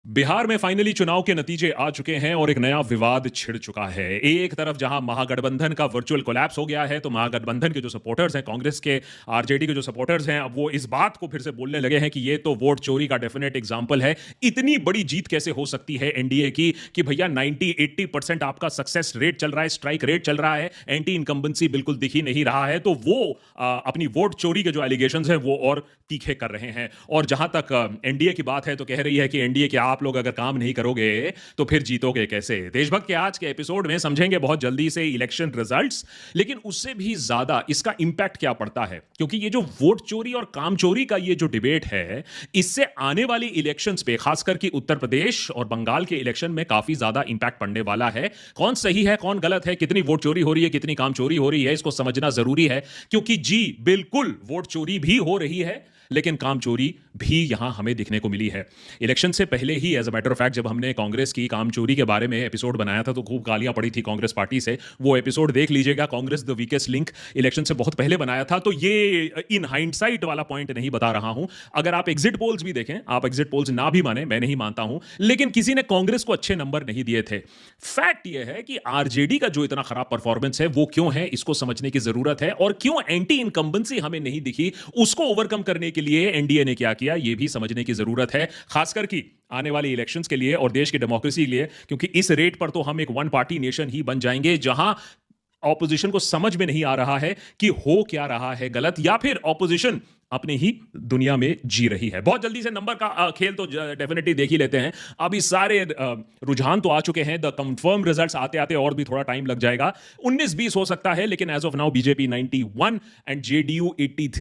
बिहार में फाइनली चुनाव के नतीजे आ चुके हैं और एक नया विवाद छिड़ चुका है। एक तरफ जहां महागठबंधन का वर्चुअल कोलैप्स हो गया है, तो महागठबंधन के जो सपोर्टर्स हैं, कांग्रेस के, आरजेडी के जो सपोर्टर्स हैं, अब वो इस बात को फिर से बोलने लगे हैं कि ये तो वोट चोरी का डेफिनेट एग्जांपल है। इतनी बड़ी जीत कैसे हो सकती है एनडीए की कि भैया 90-80% आपका सक्सेस रेट चल रहा है, स्ट्राइक रेट चल रहा है, एंटी इनकम्बेंसी बिल्कुल दिख ही नहीं रहा है। तो वो अपनी वोट चोरी के जो एलिगेशंस हैं वो और तीखे कर रहे हैं। और जहां तक एनडीए की बात है तो कह रही है कि एनडीए के आप लोग अगर काम नहीं करोगे तो फिर जीतोगे कैसे। देशभक्त के आज के एपिसोड में समझेंगे बहुत जल्दी से इलेक्शन रिजल्ट्स, लेकिन उससे भी ज्यादा इसका इंपैक्ट क्या पड़ता है, क्योंकि ये जो वोट चोरी और काम चोरी का ये जो डिबेट है, इससे आने वाली इलेक्शंस पे, खासकर कि उत्तर प्रदेश और बंगाल के इलेक्शन में काफी ज्यादा इंपैक्ट पड़ने वाला है। कौन सही है, कौन गलत है, कितनी वोट चोरी हो रही है, कितनी काम चोरी हो रही है, इसको समझना जरूरी है। क्योंकि जी बिल्कुल वोट चोरी भी हो रही है, लेकिन काम चोरी भी यहां हमें दिखने को मिली है। इलेक्शन से पहले ही as a matter of fact जब हमने कांग्रेस की काम चोरी के बारे में एपिसोड बनाया था तो खूब गालियां पड़ी थी कांग्रेस पार्टी से। वो एपिसोड देख लीजिएगा, Congress the weakest link, election से बहुत पहले बनाया था। तो ये इन हाइंडसाइट वाला पॉइंट नहीं बता रहा हूं। अगर आप एग्जिट पोल्स भी देखें, आप एग्जिट पोल्स ना भी माने, मैं नहीं मानता हूं, लेकिन किसी ने कांग्रेस को अच्छे नंबर नहीं दिए थे। फैक्ट यह है कि आरजेडी का जो इतना खराब परफॉर्मेंस है वो क्यों है, इसको समझने की जरूरत है। और क्यों एंटी इनकम्बेंसी हमें नहीं दिखी, उसको ओवरकम करने के लिए एनडीए ने क्या किया, यह भी समझने की जरूरत है, खासकर कि आने वाली इलेक्शंस के लिए और देश की डेमोक्रेसी के लिए। क्योंकि इस रेट पर तो हम एक वन पार्टी नेशन ही बन जाएंगे, जहां ऑपोजिशन को समझ में नहीं आ रहा है कि हो क्या रहा है गलत, या फिर ऑपोजिशन अपने ही दुनिया में जी रही है। बहुत जल्दी से नंबर का खेल तो डेफिनेटली देख ही लेते हैं। अभी सारे रुझान तो आ चुके हैं, द कंफर्म रिजल्ट्स आते आते और भी थोड़ा टाइम लग जाएगा। 19-20 हो सकता है, लेकिन as of now BJP 91 and JDU 83।